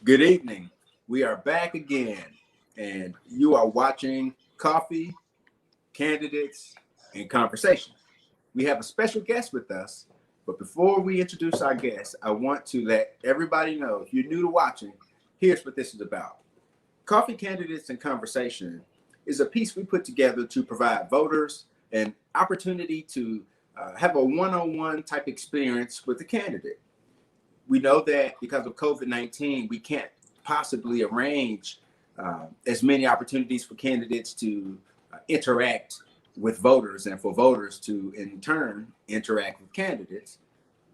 Good evening. We are back again, and you are watching Coffee, Candidates, and Conversation. We have a special guest with us, but before we introduce our guest, I want to let everybody know if you're new to watching, here's what this is about. Coffee, Candidates, and Conversation is a piece we put together to provide voters an opportunity to have a one-on-one type experience with the candidate. We know that because of COVID-19, we can't possibly arrange as many opportunities for candidates to interact with voters and for voters to, in turn, interact with candidates.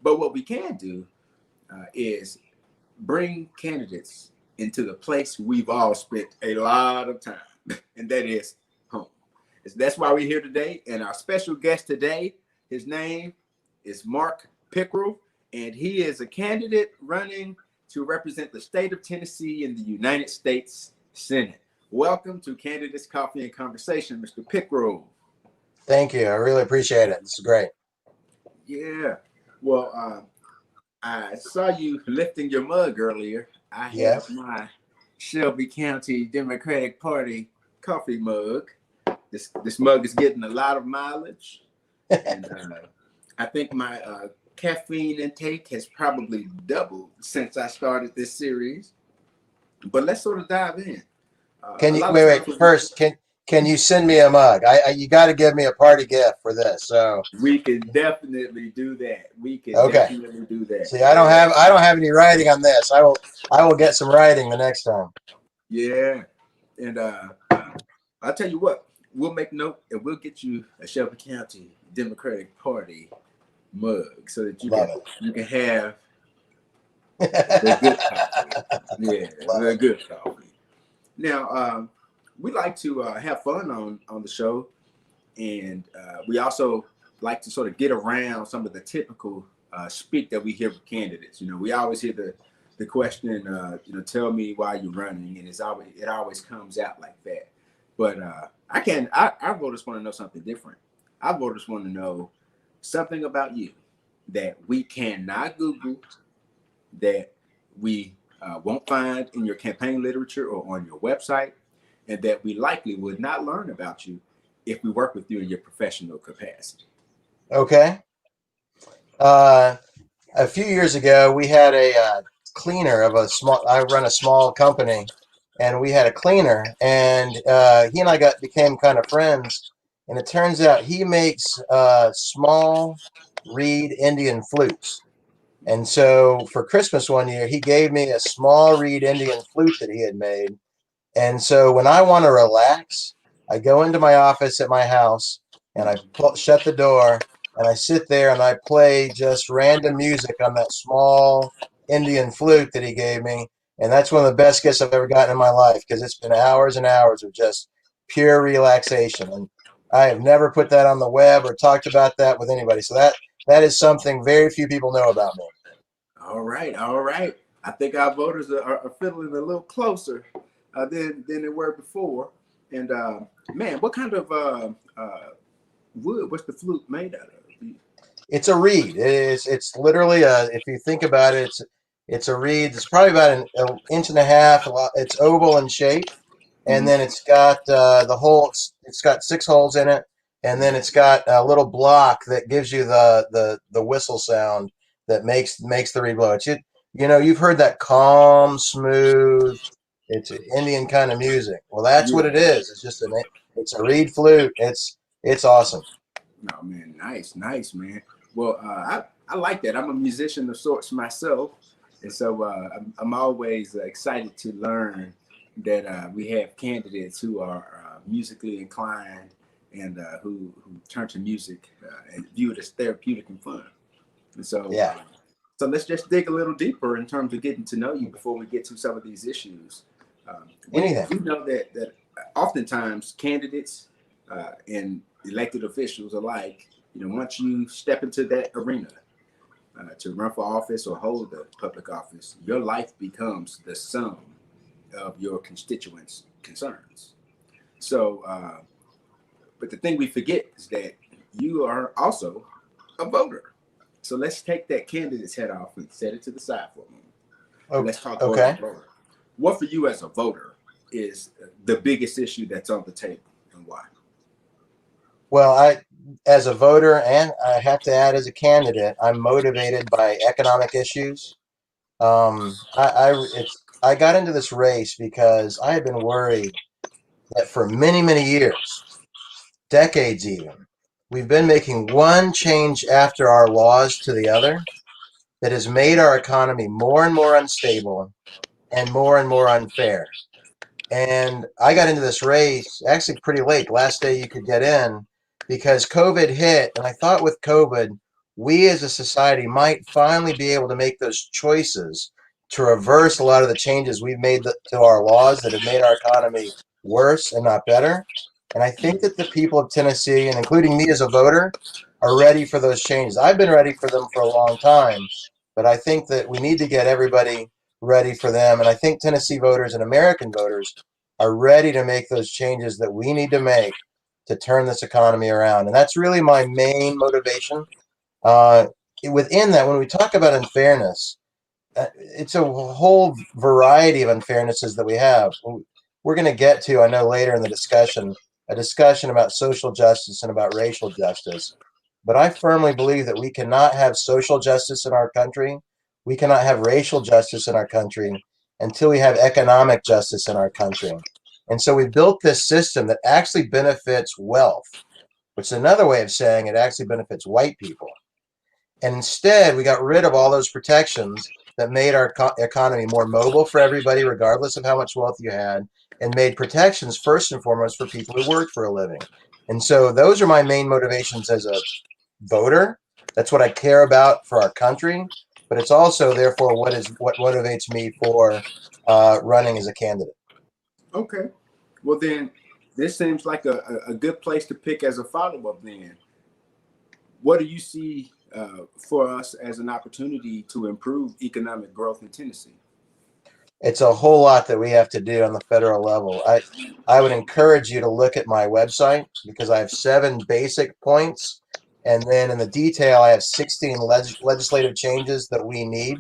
But what we can do is bring candidates into the place we've all spent a lot of time, and that is home. That's why we're here today. And our special guest today, his name is Mark Pickrell, and he is a candidate running to represent the state of Tennessee in the United States Senate. Welcome to Candidates Coffee and Conversation, Mr. Pickrell. Thank you. I really appreciate it. This is great. Yeah. Well, I saw you lifting your mug earlier. I have my Shelby County Democratic Party coffee mug. This mug is getting a lot of mileage, and I think my caffeine intake has probably doubled since I started this series. But let's sort of dive in. Can you wait? First, can you send me a mug? You got to give me a party gift for this. So we can definitely do that. We can definitely do that. See, I don't have any writing on this. I will get some writing the next time. Yeah, and I'll tell you what. We'll make note and we'll get you a Shelby County Democratic Party mug so that you can have the good coffee. Yeah, the good coffee. Now, we like to have fun on the show, and we also like to sort of get around some of the typical speak that we hear from candidates. You know, we always hear the question, tell me why you're running, and it always comes out like that. But our voters want to know something different. Our voters want to know something about you that we cannot Google, that we won't find in your campaign literature or on your website, and that we likely would not learn about you if we work with you in your professional capacity. Okay. A few years ago, we had a cleaner of I run a small company, and we had a cleaner, and he and I became kind of friends. And it turns out he makes small reed Indian flutes. And so for Christmas one year, he gave me a small reed Indian flute that he had made. And so when I want to relax, I go into my office at my house and I shut the door and I sit there and I play just random music on that small Indian flute that he gave me. And that's one of the best gifts I've ever gotten in my life because it's been hours and hours of just pure relaxation. And I have never put that on the web or talked about that with anybody. So that is something very few people know about me. All right. I think our voters are feeling a little closer than they were before. And man, what kind of wood? What's the flute made out of? It's a reed. It's literally if you think about it, it's a reed. It's probably about an inch and a half. It's oval in shape, and then it's got the hole. It's got 6 holes in it, and then it's got a little block that gives you the whistle sound that makes the reed blow. You've heard that calm, smooth. It's an Indian kind of music. Well, that's what it is. It's a reed flute. It's awesome. Oh man, nice, man. Well, I like that. I'm a musician of sorts myself, and so I'm always excited to learn that we have candidates who are musically inclined and who turn to music and view it as therapeutic and fun. And so, so let's just dig a little deeper in terms of getting to know you before we get to some of these issues. We know that oftentimes candidates and elected officials alike, once you step into that arena to run for office or hold a public office, your life becomes the sum of your constituents' concerns. So, but the thing we forget is that you are also a voter. So let's take that candidate's head off and set it to the side for a moment. Let's talk about the voter. what for you as a voter is the biggest issue that's on the table, and why? Well, as a voter, and I have to add as a candidate, I'm motivated by economic issues. I got into this race because I had been worried that for many, many years, decades even, we've been making one change after our laws to the other that has made our economy more and more unstable and more unfair. And I got into this race actually pretty late, last day you could get in, because COVID hit. And I thought with COVID, we as a society might finally be able to make those choices to reverse a lot of the changes we've made to our laws that have made our economy worse and not better. And I think that the people of Tennessee, and including me as a voter, are ready for those changes. I've been ready for them for a long time, but I think that we need to get everybody ready for them. And I think Tennessee voters and American voters are ready to make those changes that we need to make to turn this economy around. And that's really my main motivation. Uh, Within that, when we talk about unfairness, it's a whole variety of unfairnesses that we have. We're going to get to, I know later in the discussion, a discussion about social justice and about racial justice. But I firmly believe that we cannot have social justice in our country. We cannot have racial justice in our country until we have economic justice in our country. And so we built this system that actually benefits wealth, which is another way of saying it actually benefits white people. And instead, we got rid of all those protections that made our economy more mobile for everybody, regardless of how much wealth you had, and made protections first and foremost for people who work for a living. And so those are my main motivations as a voter. That's what I care about for our country. But it's also, therefore, what motivates me for running as a candidate. Okay. Well, then this seems like a good place to pick as a follow up. Then, what do you see for us as an opportunity to improve economic growth in Tennessee? It's a whole lot that we have to do on the federal level. I would encourage you to look at my website because I have 7 basic points. And then in the detail, I have 16 legislative changes that we need.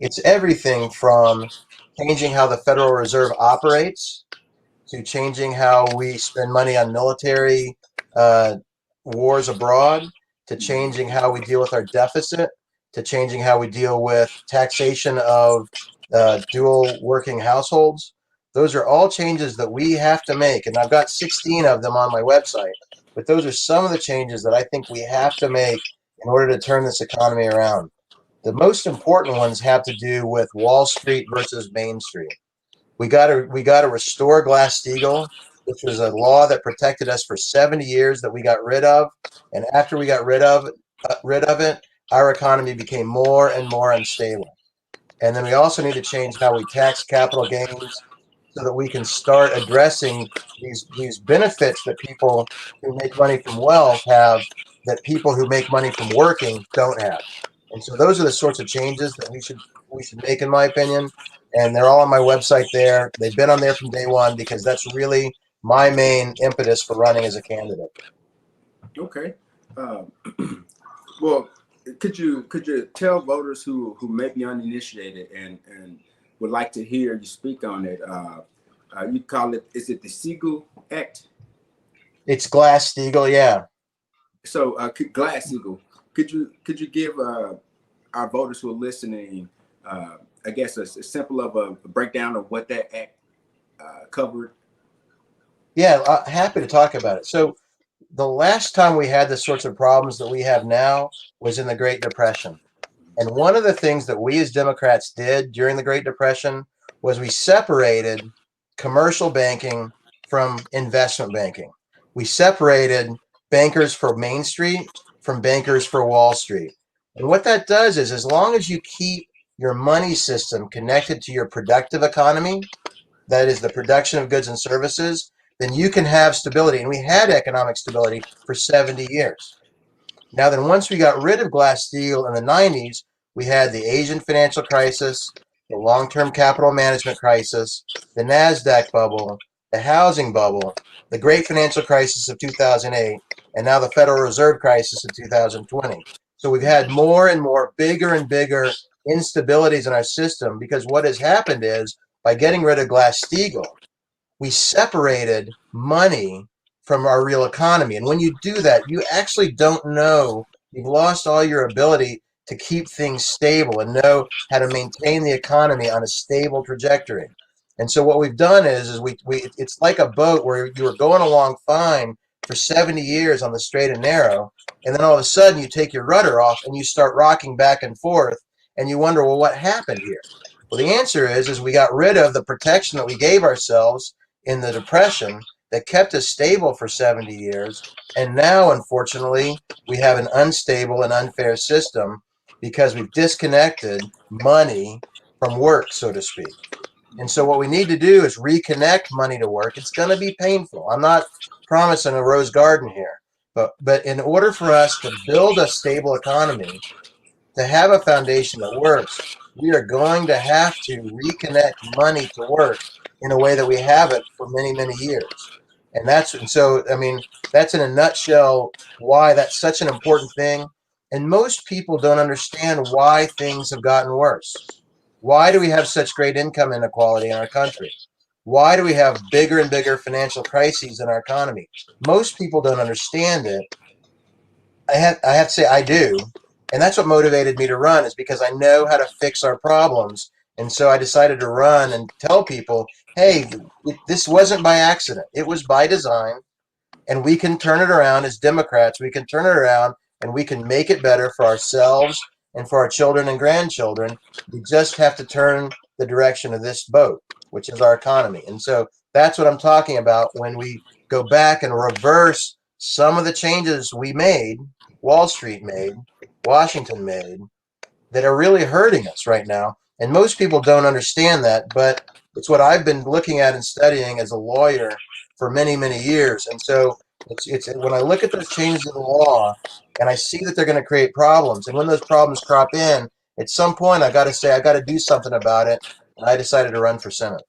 It's everything from changing how the Federal Reserve operates to changing how we spend money on military uh, wars abroad, to changing how we deal with our deficit, to changing how we deal with taxation of dual working households. Those are all changes that we have to make. And I've got 16 of them on my website. But those are some of the changes that I think we have to make in order to turn this economy around. The most important ones have to do with Wall Street versus Main Street. We got to restore Glass-Steagall, which was a law that protected us for 70 years that we got rid of. And after we got rid of it, our economy became more and more unstable. And then we also need to change how we tax capital gains so that we can start addressing these benefits that people who make money from wealth have that people who make money from working don't have. And so those are the sorts of changes that we should make, in my opinion. And they're all on my website there. They've been on there from day one because that's really my main impetus for running as a candidate. Okay. Um, well, could you tell voters who may be uninitiated and would like to hear you speak on it? You call it, is it the Siegel Act? It's Glass-Steagall, yeah. So, Glass-Steagall, could you give our voters who are listening, I guess, a simple of a breakdown of what that act covered? Yeah, happy to talk about it. So the last time we had the sorts of problems that we have now was in the Great Depression. And one of the things that we as Democrats did during the Great Depression was we separated commercial banking from investment banking. We separated bankers for Main Street from bankers for Wall Street. And what that does is, as long as you keep your money system connected to your productive economy, that is the production of goods and services, then you can have stability. And we had economic stability for 70 years. Now, then, once we got rid of Glass-Steagall in the 90s, we had the Asian financial crisis, the long-term capital management crisis, the NASDAQ bubble, the housing bubble, the great financial crisis of 2008, and now the Federal Reserve crisis of 2020. So we've had more and more bigger and bigger instabilities in our system, because what has happened is by getting rid of Glass-Steagall, we separated money from our real economy. And when you do that, you actually don't know, you've lost all your ability to keep things stable and know how to maintain the economy on a stable trajectory. And so what we've done is we it's like a boat where you were going along fine for 70 years on the straight and narrow, and then all of a sudden you take your rudder off and you start rocking back and forth, and you wonder, well, what happened here? Well, the answer is we got rid of the protection that we gave ourselves in the Depression that kept us stable for 70 years. And now, unfortunately, we have an unstable and unfair system because we've disconnected money from work, so to speak. And so what we need to do is reconnect money to work. It's going to be painful. I'm not promising a rose garden here. But in order for us to build a stable economy, to have a foundation that works, we are going to have to reconnect money to work in a way that we haven't for many, many years. And so, I mean, that's in a nutshell why that's such an important thing. And most people don't understand why things have gotten worse. Why do we have such great income inequality in our country? Why do we have bigger and bigger financial crises in our economy? Most people don't understand it. I have to say I do. And that's what motivated me to run, is because I know how to fix our problems. And so I decided to run and tell people, hey, this wasn't by accident. It was by design. And we can turn it around as Democrats. We can turn it around and we can make it better for ourselves and for our children and grandchildren. We just have to turn the direction of this boat, which is our economy. And so that's what I'm talking about when we go back and reverse some of the changes we made, Wall Street made, Washington made, that are really hurting us right now. And most people don't understand that, but it's what I've been looking at and studying as a lawyer for many, many years. And so it's when I look at those changes in the law and I see that they're going to create problems, and when those problems crop in, at some point I got to say I got to do something about it. And I decided to run for Senate.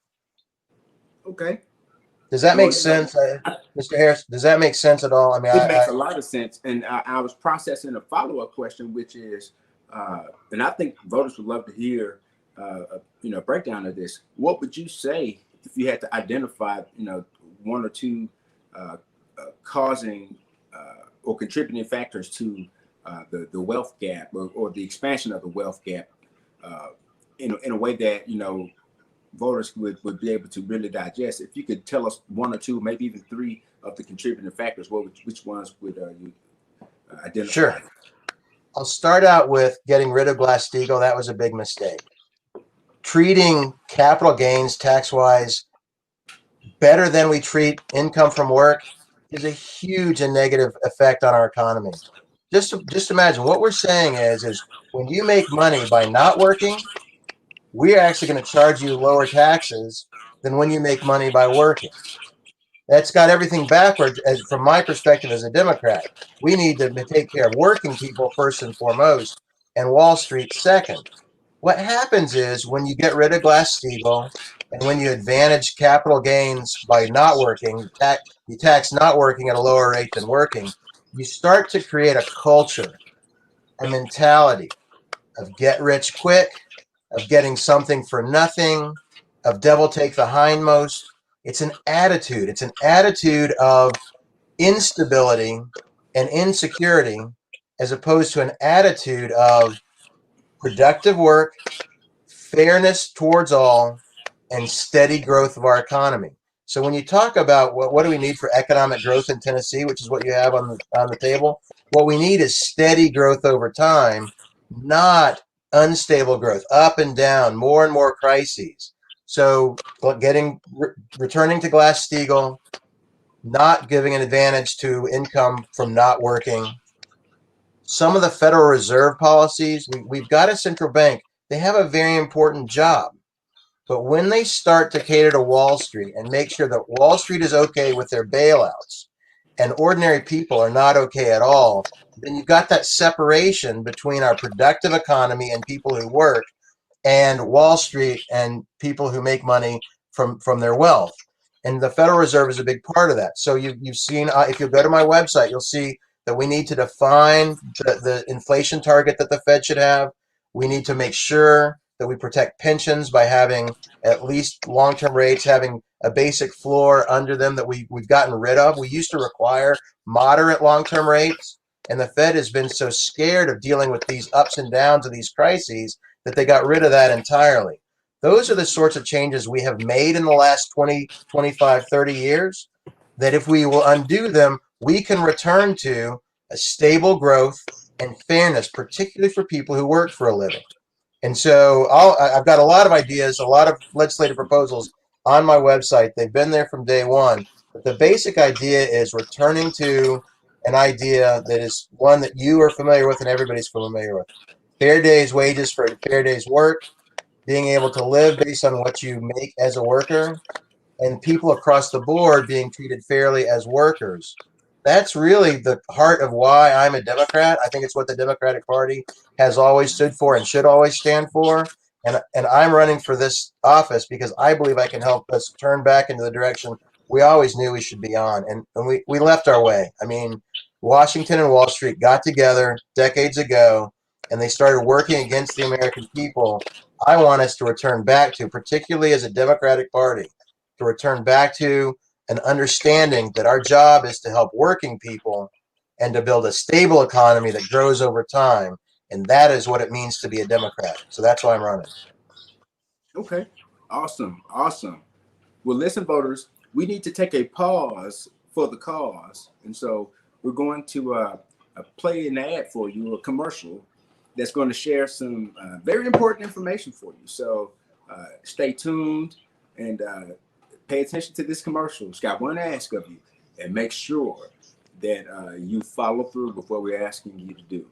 Okay. Does that make Well, sense, Mr. Harris? Does that make sense at all? I mean, it makes a lot of sense. And I was processing a follow-up question, which is, and I think voters would love to hear, a breakdown of this. What would you say if you had to identify, one or two causing or contributing factors to the wealth gap or the expansion of the wealth gap in a way that, voters would be able to really digest? If you could tell us one or two, maybe even three of the contributing factors, which ones would you identify? Sure. I'll start out with getting rid of Glass-Steagall. That was a big mistake. Treating capital gains tax-wise better than we treat income from work is a huge and negative effect on our economy. Just imagine what we're saying is when you make money by not working, we're actually going to charge you lower taxes than when you make money by working. That's got everything backwards. As from my perspective as a Democrat, we need to take care of working people first and foremost, and Wall Street second. What happens is when you get rid of Glass-Steagall and when you advantage capital gains by not working, you tax not working at a lower rate than working, you start to create a culture, a mentality of get rich quick, of getting something for nothing, of devil take the hindmost. It's an attitude. It's an attitude of instability and insecurity as opposed to an attitude of productive work, fairness towards all, and steady growth of our economy. So when you talk about what do we need for economic growth in Tennessee, which is what you have on the table, what we need is steady growth over time, not unstable growth, up and down, more and more crises. So returning to Glass-Steagall, not giving an advantage to income from not working. Some of the Federal Reserve policies, we've got a central bank. They have a very important job. But when they start to cater to Wall Street and make sure that Wall Street is okay with their bailouts and ordinary people are not okay at all, then you've got that separation between our productive economy and people who work and Wall Street and people who make money from their wealth. And the Federal Reserve is a big part of that. So you've seen, if you go to my website, you'll see that we need to define the inflation target that the Fed should have. We need to make sure that we protect pensions by having at least long-term rates, having a basic floor under them that we've gotten rid of. We used to require moderate long-term rates, and the Fed has been so scared of dealing with these ups and downs of these crises that they got rid of that entirely. Those are the sorts of changes we have made in the last 20, 25, 30 years that if we will undo them, we can return to a stable growth and fairness, particularly for people who work for a living. And so I've got a lot of ideas, a lot of legislative proposals on my website. They've been there from day one. But the basic idea is returning to an idea that is one that you are familiar with and everybody's familiar with. Fair day's wages for a fair day's work, being able to live based on what you make as a worker, and people across the board being treated fairly as workers. That's really the heart of why I'm a Democrat. I think it's what the Democratic Party has always stood for and should always stand for. And I'm running for this office because I believe I can help us turn back into the direction we always knew we should be on. And we left our way. I mean, Washington and Wall Street got together decades ago and they started working against the American people. I want us to return back to, particularly as a Democratic Party, to return back to an understanding that our job is to help working people and to build a stable economy that grows over time. And that is what it means to be a Democrat. So that's why I'm running. Okay. Awesome. Awesome. Well, listen, voters, we need to take a pause for the cause. And so we're going to play an ad for you, a commercial that's going to share some very important information for you. So stay tuned and pay attention to this commercial. It's got one ask of you, and make sure that you follow through with what we're asking you to do.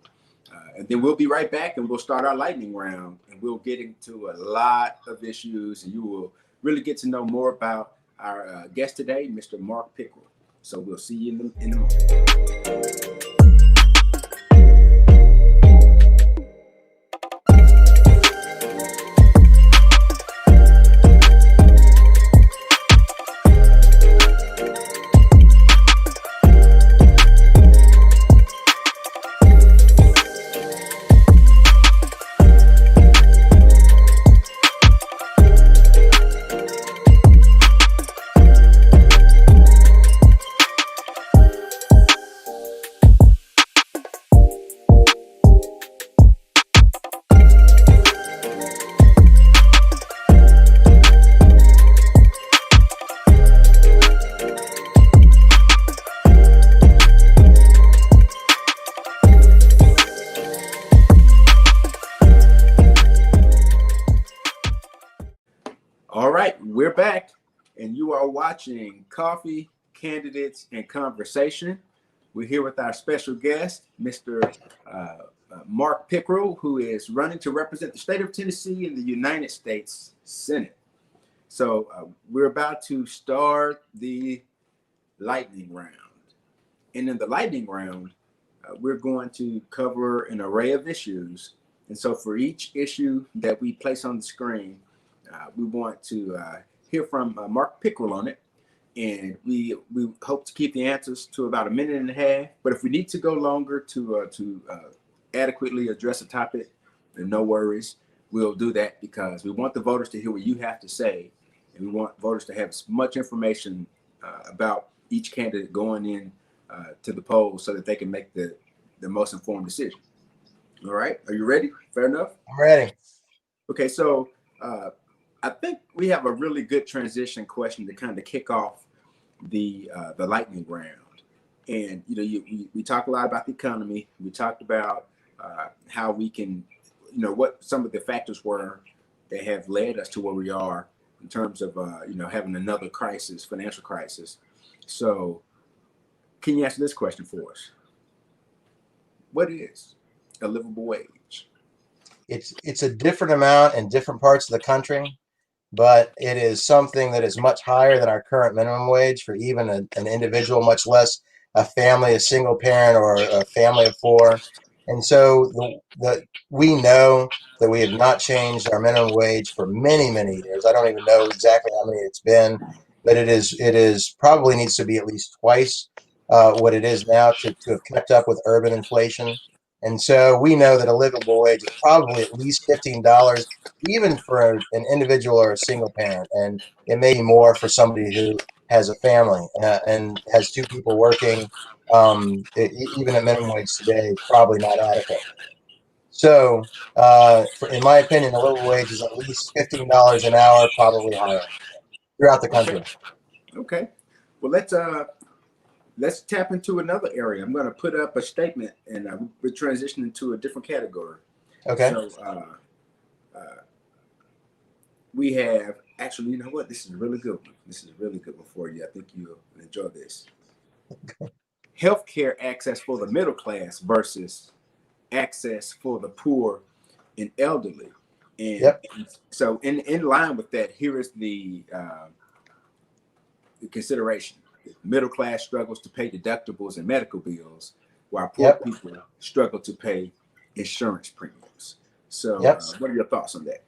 And then we'll be right back and we'll start our lightning round and we'll get into a lot of issues and you will really get to know more about our guest today, Mr. Mark Pickrell. So we'll see you in a moment. All right, we're back, and you are watching Coffee, Candidates, and Conversation. We're here with our special guest, Mr. Mark Pickrell, who is running to represent the state of Tennessee in the United States Senate. So we're about to start the lightning round. And in the lightning round, we're going to cover an array of issues. And so for each issue that we place on the screen, we want to hear from Mark Pickrell on it. And we hope to keep the answers to about a minute and a half. But if we need to go longer to adequately address a topic, then no worries. We'll do that because we want the voters to hear what you have to say. And we want voters to have as much information about each candidate going in to the polls so that they can make the most informed decision. All right. Are you ready? Fair enough? I'm ready. Okay. So I think we have a really good transition question to kind of kick off the lightning round. And, you know, we talked a lot about the economy. We talked about how we can, you know, what some of the factors were that have led us to where we are in terms of, you know, having another crisis, financial crisis. So can you answer this question for us? What is a livable wage? It's a different amount in different parts of the country, but it is something that is much higher than our current minimum wage for even an individual, much less a family, a single parent, or a family of four. And so we know that we have not changed our minimum wage for many, many years. I don't even know exactly how many it's been, but it is probably needs to be at least twice what it is now to have kept up with urban inflation. And so we know that a livable wage is probably at least $15, even for an individual or a single parent. And it may be more for somebody who has a family and has two people working. Even at minimum wage today, probably not adequate. So, in my opinion, a livable wage is at least $15 an hour, probably higher throughout the Okay. country. Okay. Well, let's tap into another area. I'm going to put up a statement, and we're transitioning to a different category. Okay. So we have actually, you know what? This is a really good one. This is a really good one for you. I think you'll enjoy this. Healthcare access for the middle class versus access for the poor and elderly. And Yep. so, in line with that, here is the consideration. Middle class struggles to pay deductibles and medical bills, while poor Yep. people struggle to pay insurance premiums. So, Yep. what are your thoughts on that?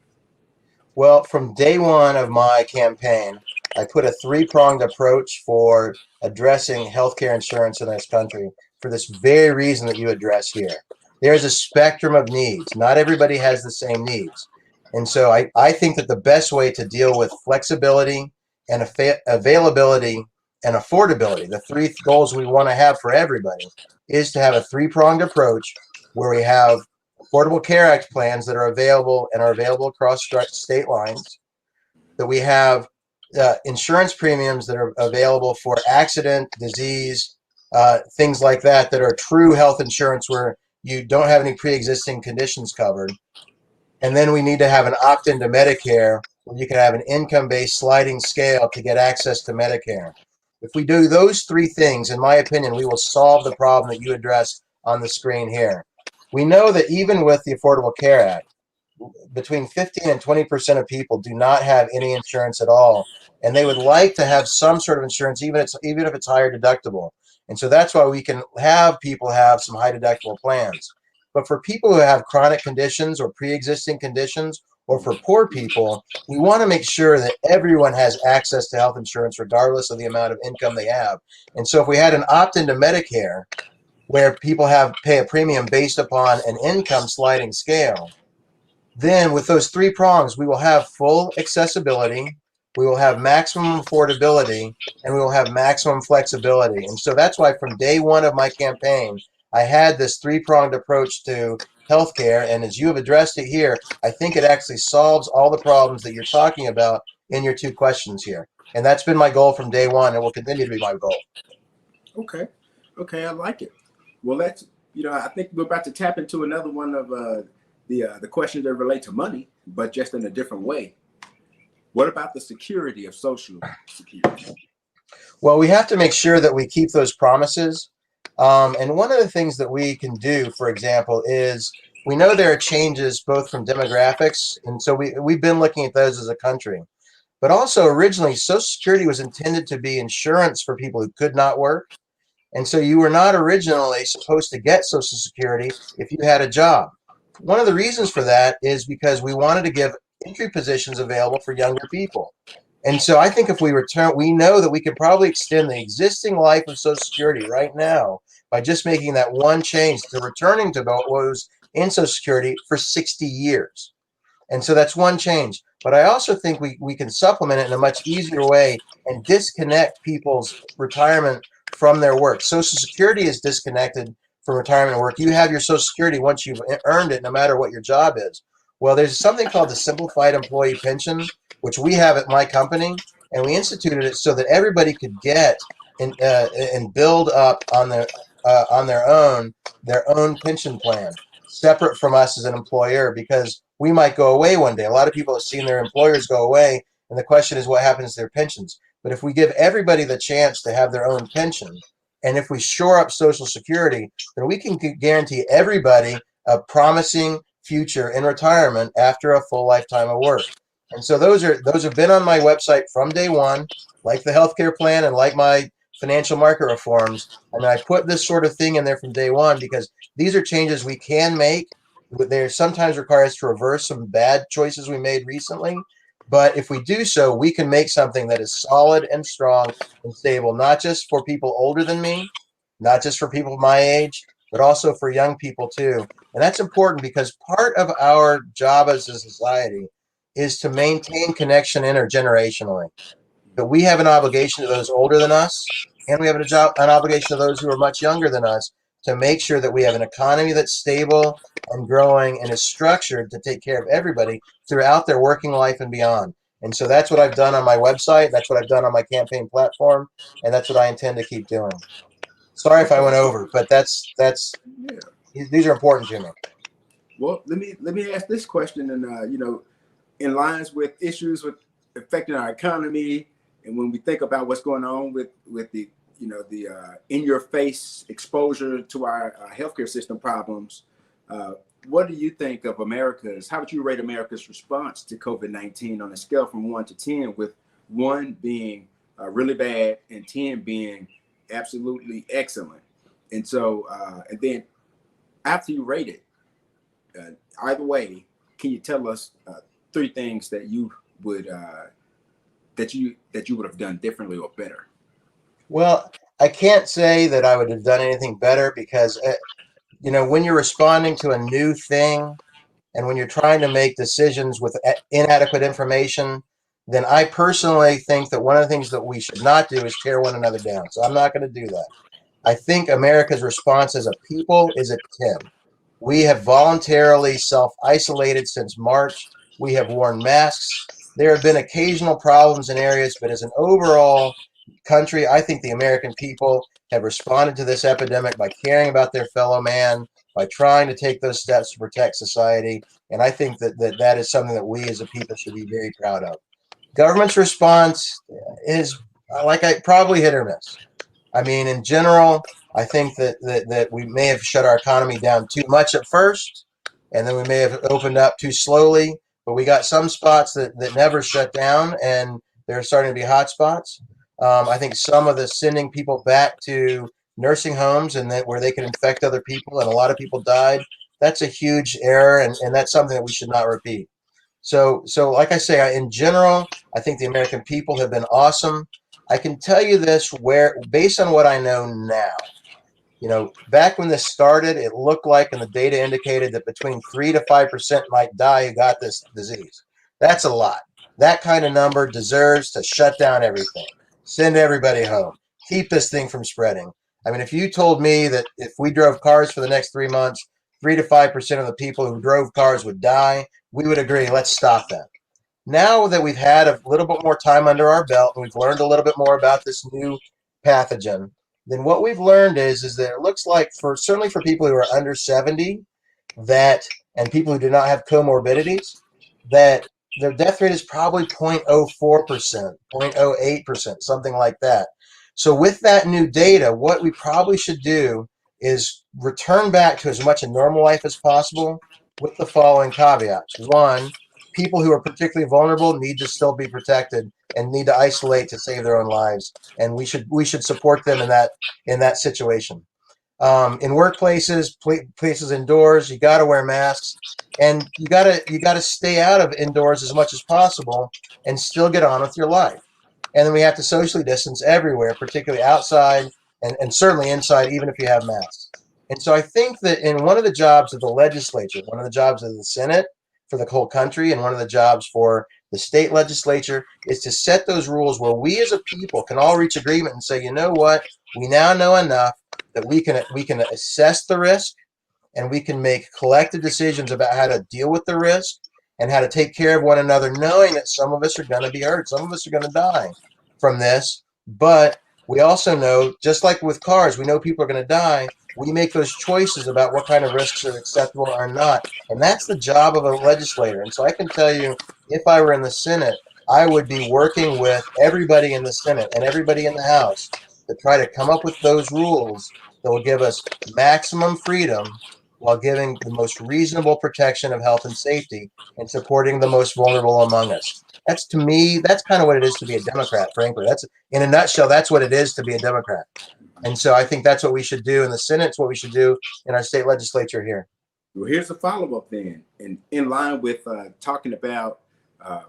Well, from day one of my campaign, I put a three-pronged approach for addressing healthcare insurance in this country for this very reason that you address here. There's a spectrum of needs. Not everybody has the same needs. And so I think that the best way to deal with flexibility and availability and affordability, the three goals we want to have for everybody, is to have a three-pronged approach where we have Affordable Care Act plans that are available and are available across state lines, that we have insurance premiums that are available for accident, disease, things like that, that are true health insurance where you don't have any pre-existing conditions covered. And then we need to have an opt-in to Medicare where you can have an income-based sliding scale to get access to Medicare. If we do those three things, in my opinion, we will solve the problem that you addressed on the screen here. We know that even with the Affordable Care Act, between 15 and 20% of people do not have any insurance at all, and they would like to have some sort of insurance, even if it's higher deductible. And so that's why we can have people have some high deductible plans. But for people who have chronic conditions or pre-existing conditions, or for poor people, we want to make sure that everyone has access to health insurance regardless of the amount of income they have. And so if we had an opt-in to Medicare where people pay a premium based upon an income sliding scale, then with those three prongs, we will have full accessibility, we will have maximum affordability, and we will have maximum flexibility. And so that's why from day one of my campaign, I had this three-pronged approach to healthcare. And as you have addressed it here, I think it actually solves all the problems that you're talking about in your two questions here. And that's been my goal from day one and will continue to be my goal. Okay. Okay, I like it. Well, I think we're about to tap into another one of the questions that relate to money, but just in a different way. What about the security of Social Security? Well, we have to make sure that we keep those promises. And one of the things that we can do, for example, is we know there are changes both from demographics, and so we've been looking at those as a country. But also originally, Social Security was intended to be insurance for people who could not work. And so you were not originally supposed to get Social Security if you had a job. One of the reasons for that is because we wanted to give entry positions available for younger people. And so I think if we we know that we could probably extend the existing life of Social Security right now by just making that one change to returning to what was in Social Security for 60 years. And so that's one change. But I also think we can supplement it in a much easier way and disconnect people's retirement from their work. Social Security is disconnected from retirement and work. You have your Social Security once you've earned it, no matter what your job is. Well, there's something called the Simplified Employee Pension, which we have at my company, and we instituted it so that everybody could get and build up on their own pension plan, separate from us as an employer, because we might go away one day. A lot of people have seen their employers go away, and the question is what happens to their pensions. But if we give everybody the chance to have their own pension, and if we shore up Social Security, then we can guarantee everybody a promising future in retirement after a full lifetime of work. And so those have been on my website from day one, like the healthcare plan and like my financial market reforms. And I put this sort of thing in there from day one because these are changes we can make. They sometimes require us to reverse some bad choices we made recently. But if we do so, we can make something that is solid and strong and stable, not just for people older than me, not just for people my age, but also for young people too. And that's important because part of our job as a society is to maintain connection intergenerationally. But we have an obligation to those older than us, and we have an obligation to those who are much younger than us to make sure that we have an economy that's stable and growing and is structured to take care of everybody throughout their working life and beyond. And so that's what I've done on my website. That's what I've done on my campaign platform, and that's what I intend to keep doing. Sorry if I went over, but Yeah. these are important to me. Well, let me ask this question, and in lines with issues with affecting our economy, and when we think about what's going on with the the in your face exposure to our healthcare system problems, what do you think of America's? How would you rate America's response to COVID-19 on a scale from 1 to 10, with 1 being really bad and 10 being absolutely excellent? And so, and then after you rate it, either way, can you tell us 3 things that you would that you would have done differently or better? Well, I can't say that I would have done anything better because when you're responding to a new thing and when you're trying to make decisions with inadequate information, then I personally think that one of the things that we should not do is tear one another down. So I'm not going to do that. I think America's response as a people is a 10. We have voluntarily self-isolated since March. We have worn masks. There have been occasional problems in areas, but as an overall country, I think the American people have responded to this epidemic by caring about their fellow man, by trying to take those steps to protect society. And I think that is something that we as a people should be very proud of. Government's response is like I probably hit or miss. I mean, in general, I think that we may have shut our economy down too much at first, and then we may have opened up too slowly. But we got some spots that never shut down, and they're starting to be hot spots. I think some of the sending people back to nursing homes and that where they could infect other people, and a lot of people died. That's a huge error, and that's something that we should not repeat. So like I say, in general, I think the American people have been awesome. I can tell you this where, based on what I know now, back when this started, it looked like, and the data indicated that between 3 to 5% might die who got this disease. That's a lot. That kind of number deserves to shut down everything, send everybody home, keep this thing from spreading. I mean, if you told me that if we drove cars for the next 3 months, 3 to 5% of the people who drove cars would die, we would agree, let's stop that. Now that we've had a little bit more time under our belt and we've learned a little bit more about this new pathogen, then what we've learned is that it looks like, for certainly for people who are under 70, that and people who do not have comorbidities, that their death rate is probably 0.04%, 0.08%, something like that. So with that new data, what we probably should do is return back to as much a normal life as possible with the following caveats. 1, people who are particularly vulnerable need to still be protected and need to isolate to save their own lives, and we should support them in that situation. In workplaces, places indoors, you got to wear masks, and you got to stay out of indoors as much as possible, and still get on with your life. And then we have to socially distance everywhere, particularly outside and certainly inside, even if you have masks. And so I think that in one of the jobs of the legislature, one of the jobs of the Senate for the whole country, and one of the jobs for the state legislature is to set those rules where we as a people can all reach agreement and say, you know what, we now know enough that we can assess the risk and we can make collective decisions about how to deal with the risk and how to take care of one another, knowing that some of us are going to be hurt, some of us are going to die from this. But we also know, just like with cars, we know people are going to die. We make those choices about what kind of risks are acceptable or not. And that's the job of a legislator. And so I can tell you, if I were in the Senate, I would be working with everybody in the Senate and everybody in the House to try to come up with those rules that will give us maximum freedom while giving the most reasonable protection of health and safety and supporting the most vulnerable among us. That's, to me, that's kind of what it is to be a Democrat, frankly. That's, in a nutshell, that's what it is to be a Democrat. And so I think that's what we should do in the Senate. It's what we should do in our state legislature here. Well, here's a follow-up then, and in line with talking about um,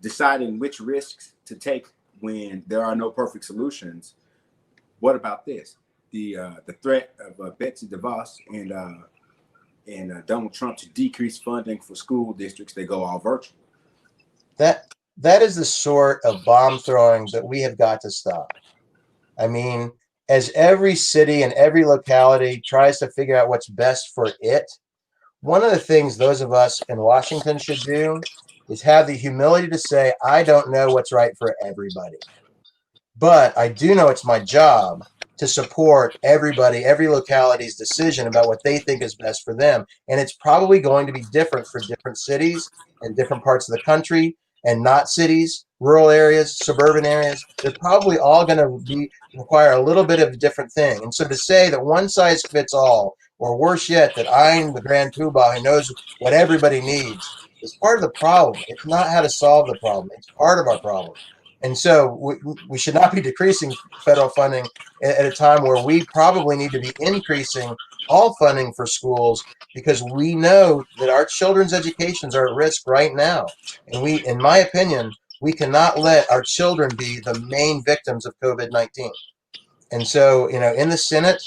deciding which risks to take when there are no perfect solutions. What about this? the threat of Betsy DeVos and Donald Trump to decrease funding for school districts, they go all virtual. That is the sort of bomb throwing that we have got to stop. I mean, as every city and every locality tries to figure out what's best for it, one of the things those of us in Washington should do is have the humility to say, I don't know what's right for everybody, but I do know it's my job to support everybody, every locality's decision about what they think is best for them. And it's probably going to be different for different cities and different parts of the country, and not cities, rural areas, suburban areas. They're probably all going to require a little bit of a different thing. And so to say that one size fits all, or worse yet, that I'm the grand poobah who knows what everybody needs, is part of the problem. It's not how to solve the problem. It's part of our problem. And so we should not be decreasing federal funding at a time where we probably need to be increasing all funding for schools, because we know that our children's educations are at risk right now. And in my opinion, we cannot let our children be the main victims of COVID-19. And so, in the Senate,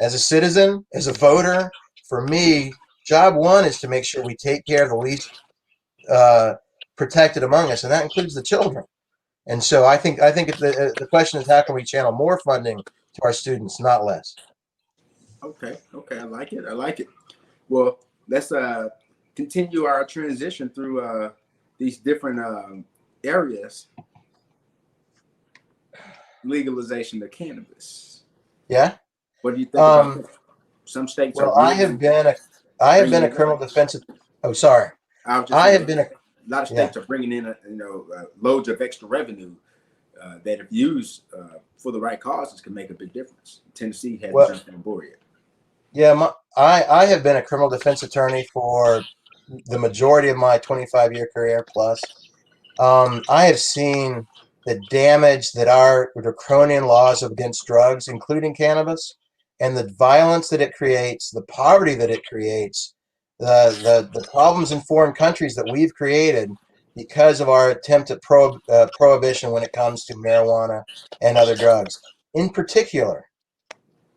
as a citizen, as a voter, for me, job one is to make sure we take care of the least protected among us, and that includes the children. And so I think the question is, how can we channel more funding to our students, not less? Okay, I like it. I like it. Well, let's continue our transition through these different areas. Legalization of cannabis. Yeah. What do you think about that? Some states are really. I have been a criminal defense. Oh, sorry. I have been a lot of states Yeah. are bringing in loads of extra revenue that if used for the right causes can make a big difference. Tennessee hasn't jumped on board yet. Yeah, I have been a criminal defense attorney for the majority of my 25-year career plus. I have seen the damage that our draconian laws against drugs, including cannabis, and the violence that it creates, the poverty that it creates, the problems in foreign countries that we've created because of our attempt at prohibition when it comes to marijuana and other drugs. In particular,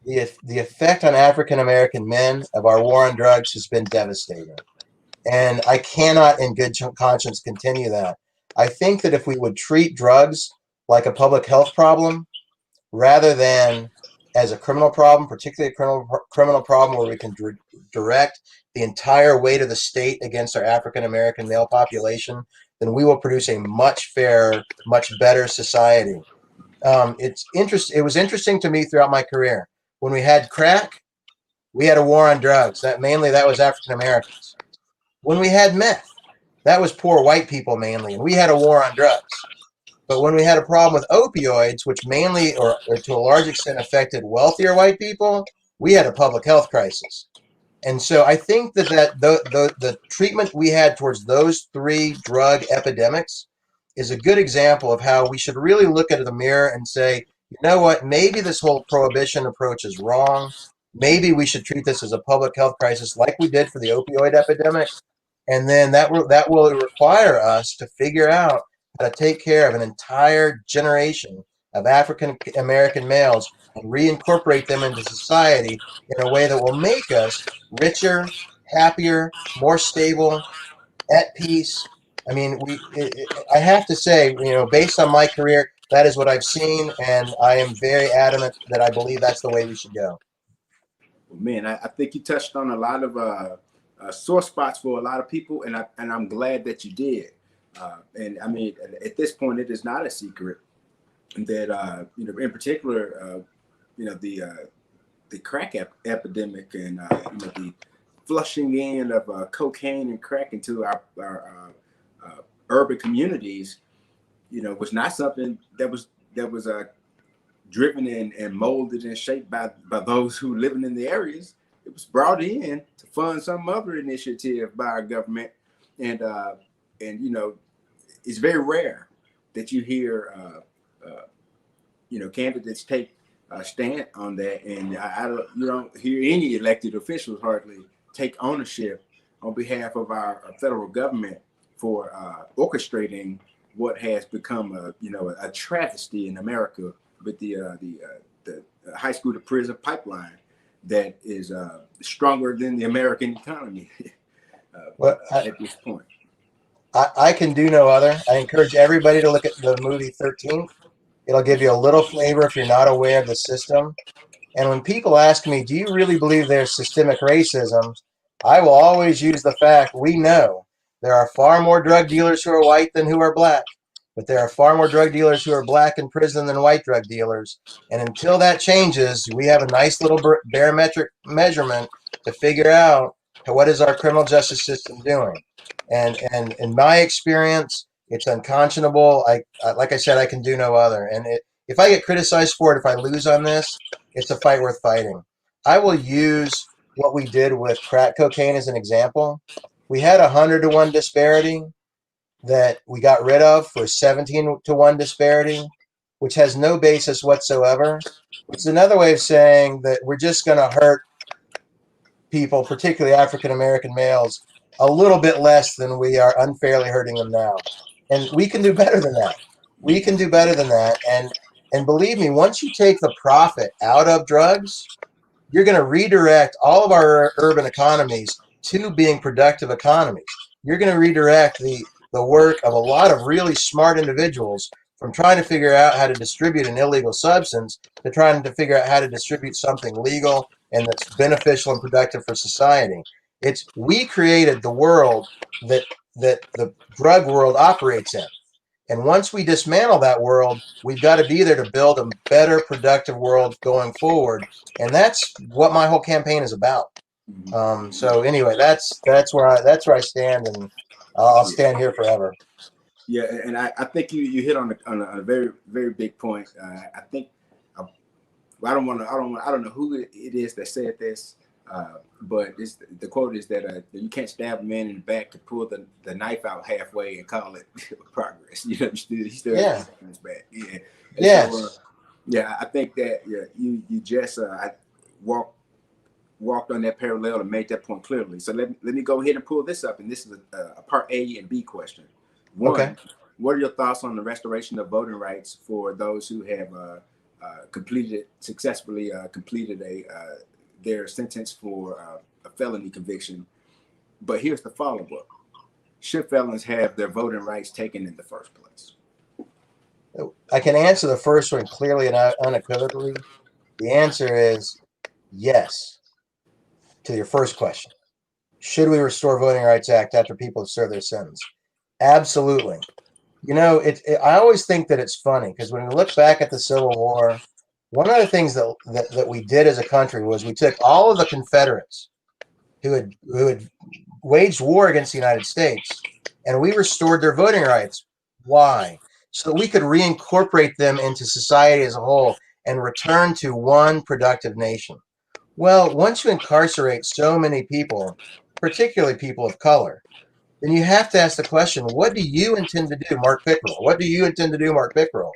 the effect on African American men of our war on drugs has been devastating. And I cannot in good conscience continue that. I think that if we would treat drugs like a public health problem rather than as a criminal problem, particularly a criminal problem where we can direct the entire weight of the state against our African American male population, then we will produce a much fairer, much better society. It was interesting to me throughout my career. When we had crack, we had a war on drugs. That was African Americans. When we had meth, that was poor white people mainly, and we had a war on drugs. But when we had a problem with opioids, which mainly or to a large extent affected wealthier white people, we had a public health crisis. And so I think that the treatment we had towards those three drug epidemics is a good example of how we should really look at the mirror and say, you know what, maybe this whole prohibition approach is wrong. Maybe we should treat this as a public health crisis like we did for the opioid epidemic. And then that will require us to figure out how to take care of an entire generation of African American males and reincorporate them into society in a way that will make us richer, happier, more stable, at peace. I mean, I have to say, based on my career, that is what I've seen, and I am very adamant that I believe that's the way we should go. Well, man, I think you touched on a lot of sore spots for a lot of people, and I'm glad that you did. And I mean, at this point, it is not a secret that in particular, the crack epidemic and the flushing in of cocaine and crack into our urban communities, was not something that was driven and molded and shaped by those who living in the areas. It was brought in to fund some other initiative by our government, and it's very rare that you hear candidates take a stand on that, and you don't hear any elected officials hardly take ownership on behalf of our federal government for orchestrating what has become a travesty in America with the high school to prison pipeline that is stronger than the American economy at this point. I can do no other. I encourage everybody to look at the movie 13th. It'll give you a little flavor if you're not aware of the system. And when people ask me, do you really believe there's systemic racism? I will always use the fact we know there are far more drug dealers who are white than who are black, but there are far more drug dealers who are black in prison than white drug dealers. And until that changes, we have a nice little barometric measurement to figure out what is our criminal justice system doing. And in my experience, it's unconscionable. Like I said, I can do no other. And if I get criticized for it, if I lose on this, it's a fight worth fighting. I will use what we did with crack cocaine as an example. We had a 100-to-1 disparity that we got rid of for 17-to-1 disparity, which has no basis whatsoever. It's another way of saying that we're just going to hurt people, particularly African American males, a little bit less than we are unfairly hurting them now. And we can do better than that. We can do better than that. And believe me, once you take the profit out of drugs, you're going to redirect all of our urban economies to being productive economies. You're going to redirect the work of a lot of really smart individuals from trying to figure out how to distribute an illegal substance to trying to figure out how to distribute something legal and that's beneficial and productive for society. We created the world that the drug world operates in. And once we dismantle that world, we've got to be there to build a better, productive world going forward. And that's what my whole campaign is about. So anyway, that's where I stand, and I'll stand here forever. Yeah, and I think you hit on a very, very big point. I think I don't know who it is that said this, but the quote is that you can't stab a man in the back to pull the knife out halfway and call it progress. You know, he still has his back. Yeah. Yes. So, I think that you just walked on that parallel and made that point clearly. So let me go ahead and pull this up, and this is a part A and B question. One, okay. What are your thoughts on the restoration of voting rights for those who have successfully completed their sentence for a felony conviction? But here's the follow-up. Should felons have their voting rights taken in the first place? I can answer the first one clearly and unequivocally. The answer is yes to your first question. Should we restore Voting Rights Act after people have served their sentence? Absolutely. You know, I always think that it's funny because when we look back at the Civil War, one of the things that we did as a country was we took all of the Confederates who had waged war against the United States, and we restored their voting rights. Why? So that we could reincorporate them into society as a whole and return to one productive nation. Well, once you incarcerate so many people, particularly people of color, then you have to ask the question, what do you intend to do, Mark Pickrell? What do you intend to do, Mark Pickrell,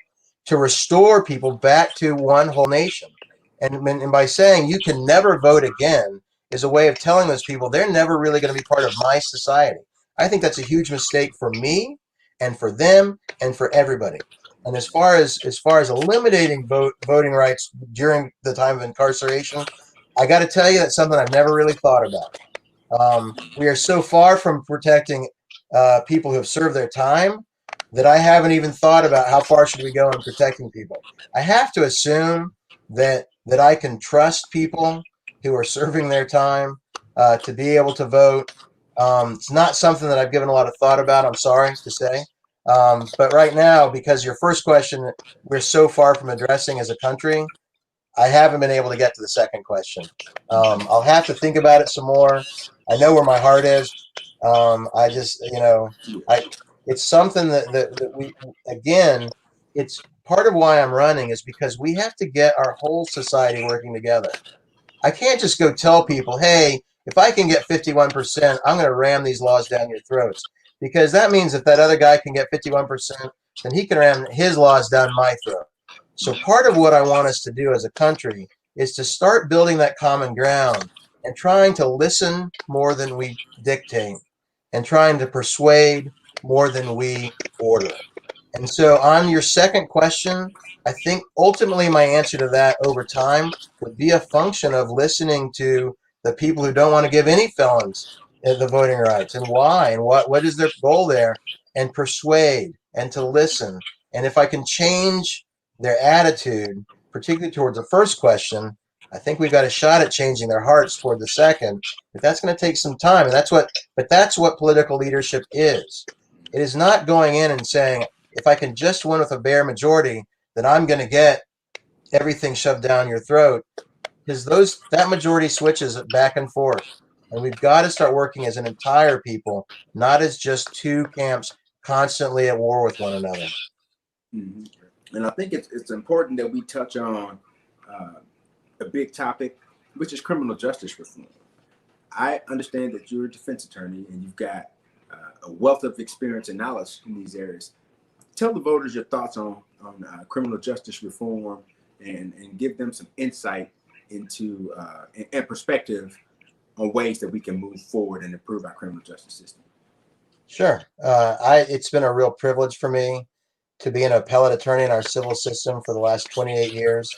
to restore people back to one whole nation? And by saying you can never vote again is a way of telling those people they're never really going to be part of my society. I think that's a huge mistake for me and for them and for everybody. And as far as eliminating voting rights during the time of incarceration, I got to tell you that's something I've never really thought about. We are so far from protecting people who have served their time that I haven't even thought about how far should we go in protecting people. I have to assume that I can trust people who are serving their time to be able to vote. It's not something that I've given a lot of thought about, I'm sorry to say. But right now, because your first question, we're so far from addressing as a country, I haven't been able to get to the second question. I'll have to think about it some more. I know where my heart is. I just, it's something that we, again, it's part of why I'm running is because we have to get our whole society working together. I can't just go tell people, hey, if I can get 51%, I'm going to ram these laws down your throats. Because that means if that other guy can get 51%, then he can ram his laws down my throat. So part of what I want us to do as a country is to start building that common ground and trying to listen more than we dictate and trying to persuade more than we order. And so on your second question, I think ultimately my answer to that over time would be a function of listening to the people who don't want to give any felons the voting rights and why and what is their goal there, and persuade and to listen. And if I can change their attitude, particularly towards the first question, I think we've got a shot at changing their hearts toward the second. But that's going to take some time, and that's what political leadership is. It is not going in and saying, if I can just win with a bare majority, then I'm going to get everything shoved down your throat, because that majority switches back and forth, and we've got to start working as an entire people, not as just two camps constantly at war with one another. Mm-hmm. And I think it's important that we touch on a big topic, which is criminal justice reform. I understand that you're a defense attorney and you've got a wealth of experience and knowledge in these areas. Tell the voters your thoughts on criminal justice reform, and give them some insight into and perspective on ways that we can move forward and improve our criminal justice system. Sure. It's been a real privilege for me to be an appellate attorney in our civil system for the last 28 years.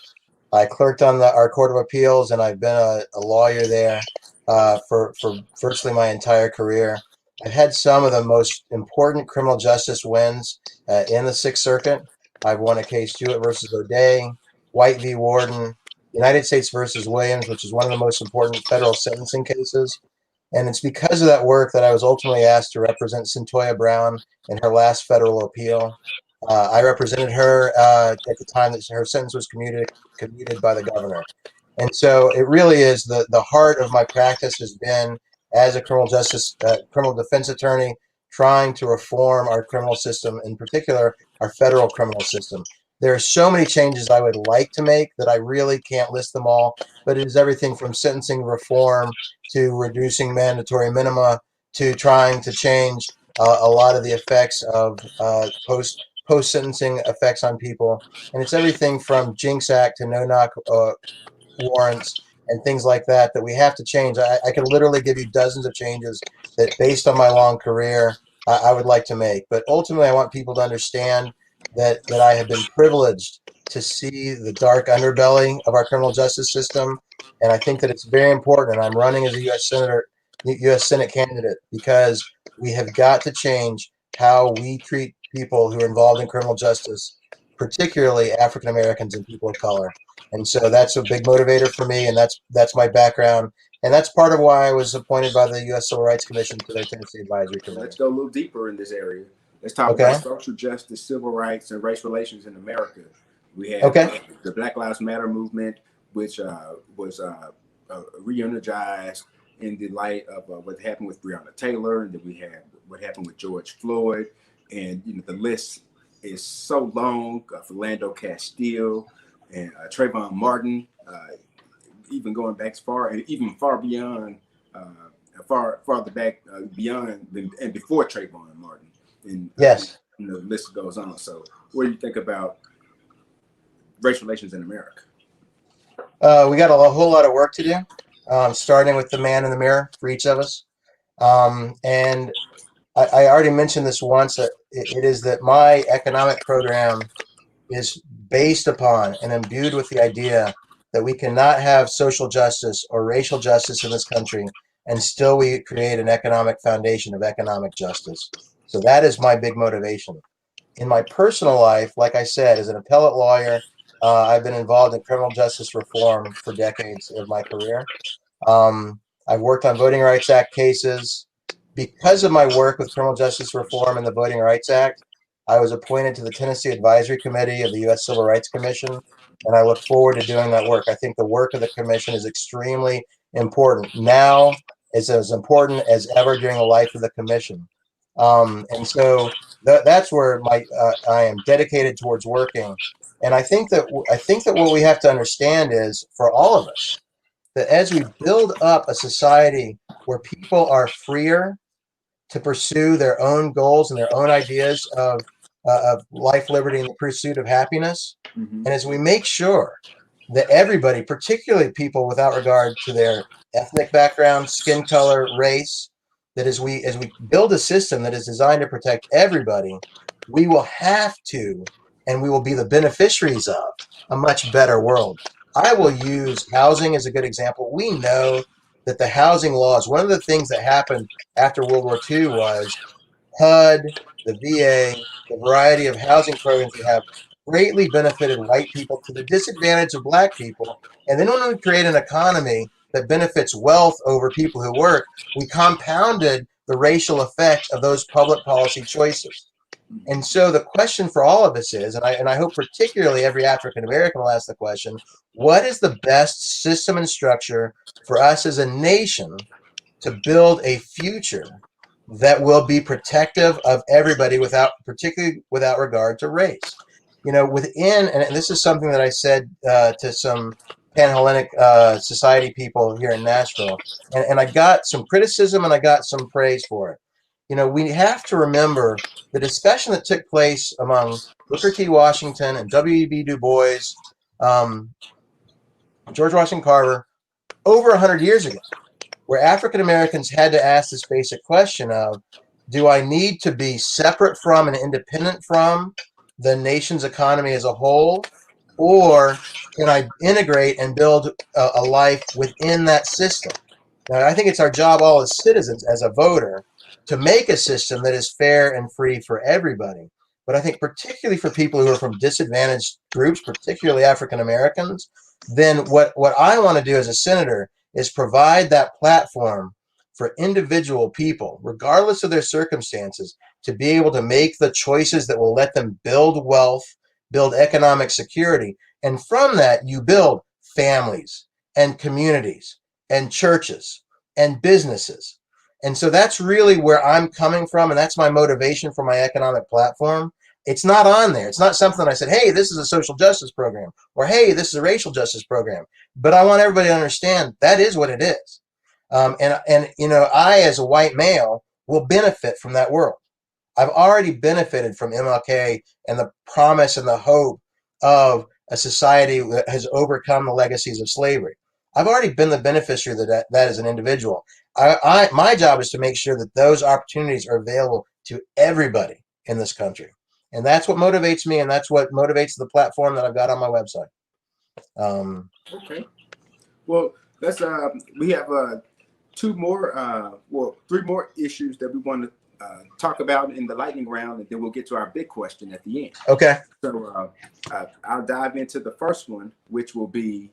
I clerked on our Court of Appeals, and I've been a lawyer there for virtually my entire career. I've had some of the most important criminal justice wins in the Sixth Circuit. I've won a case, Jewett versus O'Day, White v. Warden, United States versus Williams, which is one of the most important federal sentencing cases. And it's because of that work that I was ultimately asked to represent Cyntoia Brown in her last federal appeal. I represented her at the time that her sentence was commuted by the governor. And so it really is the heart of my practice has been as a criminal defense attorney, trying to reform our criminal system, in particular, our federal criminal system. There are so many changes I would like to make that I really can't list them all, but it is everything from sentencing reform to reducing mandatory minima to trying to change a lot of the effects of post-sentencing effects on people. And it's everything from Jinx Act to no-knock warrants and things like that we have to change. I can literally give you dozens of changes that, based on my long career, I would like to make. But ultimately, I want people to understand that I have been privileged to see the dark underbelly of our criminal justice system. And I think that it's very important. And I'm running as a U.S. Senate candidate, because we have got to change how we treat people who are involved in criminal justice, particularly African Americans and people of color. And so that's a big motivator for me, and that's my background, and that's part of why I was appointed by the U.S. Civil Rights Commission to their Tennessee Advisory Committee. Let's go a little deeper in this area. Let's talk Okay. about social justice, civil rights, and race relations in America. We have the Black Lives Matter movement, which was re-energized in the light of what happened with Breonna Taylor, and then we have what happened with George Floyd, and the list is so long. Philando Castile and Trayvon Martin, even going back far beyond, farther back beyond and before Trayvon Martin. And yes, the list goes on. So, what do you think about race relations in America? We got a whole lot of work to do, starting with the man in the mirror for each of us. And I already mentioned this once. That it is that my economic program is based upon and imbued with the idea that we cannot have social justice or racial justice in this country and still we create an economic foundation of economic justice. So that is my big motivation. In my personal life, like I said, as an appellate lawyer, I've been involved in criminal justice reform for decades of my career. I've worked on Voting Rights Act cases. Because of my work with criminal justice reform and the Voting Rights Act, I was appointed to the Tennessee Advisory Committee of the U.S. Civil Rights Commission, and I look forward to doing that work. I think the work of the commission is extremely important. Now is as important as ever during the life of the commission. And so that's where I am dedicated towards working. And I think that what we have to understand is, for all of us, that as we build up a society where people are freer to pursue their own goals and their own ideas of life, liberty, and the pursuit of happiness, and as we make sure that everybody, particularly people without regard to their ethnic background, skin color, race, that as we build a system that is designed to protect everybody, we will have to, and we will be the beneficiaries of a much better world. I will use housing as a good example. We know that the housing laws, one of the things that happened after World War II was HUD, the VA, the variety of housing programs we have greatly benefited white people to the disadvantage of black people. And then when we create an economy that benefits wealth over people who work, we compounded the racial effect of those public policy choices. And so the question for all of us is, and I hope particularly every African American will ask the question, what is the best system and structure for us as a nation to build a future that will be protective of everybody particularly without regard to race? And this is something that I said to some Pan-Hellenic Society people here in Nashville, and I got some criticism and I got some praise for it. We have to remember the discussion that took place among Booker T. Washington and W.E.B. Du Bois, um, George Washington Carver, over 100 years ago, where African Americans had to ask this basic question of, do I need to be separate from and independent from the nation's economy as a whole, or can I integrate and build a life within that system? Now, I think it's our job all as citizens, as a voter, to make a system that is fair and free for everybody. But I think particularly for people who are from disadvantaged groups, particularly African Americans, then what I want to do as a senator is provide that platform for individual people, regardless of their circumstances, to be able to make the choices that will let them build wealth, build economic security. And from that, you build families and communities and churches and businesses. And so that's really where I'm coming from. And that's my motivation for my economic platform. It's not on there. It's not something that I said, hey, this is a social justice program, or hey, this is a racial justice program. But I want everybody to understand that is what it is. I, as a white male, will benefit from that world. I've already benefited from MLK and the promise and the hope of a society that has overcome the legacies of slavery. I've already been the beneficiary of that as an individual. My job is to make sure that those opportunities are available to everybody in this country. And that's what motivates me, and that's what motivates the platform that I've got on my website. Okay. Well, let's we have three more issues that we want to talk about in the lightning round, and then we'll get to our big question at the end. Okay. So I'll dive into the first one, which will be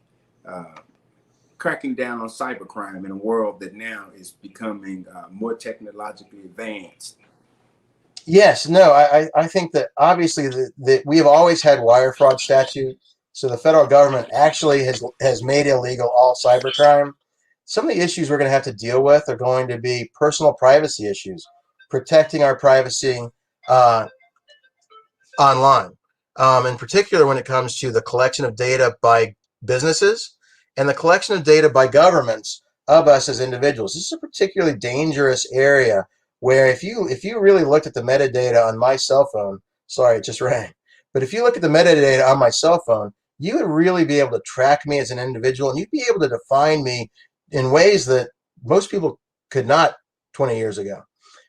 cracking down on cybercrime in a world that now is becoming more technologically advanced. Yes, no, I think that obviously that we have always had wire fraud statute. So the federal government actually has made illegal all cybercrime. Some of the issues we're going to have to deal with are going to be personal privacy issues, protecting our privacy online, in particular when it comes to the collection of data by businesses and the collection of data by governments of us as individuals. This is a particularly dangerous area where if you really looked at the metadata on my cell phone, sorry, it just rang, but if you look at the metadata on my cell phone, you would really be able to track me as an individual, and you'd be able to define me in ways that most people could not 20 years ago.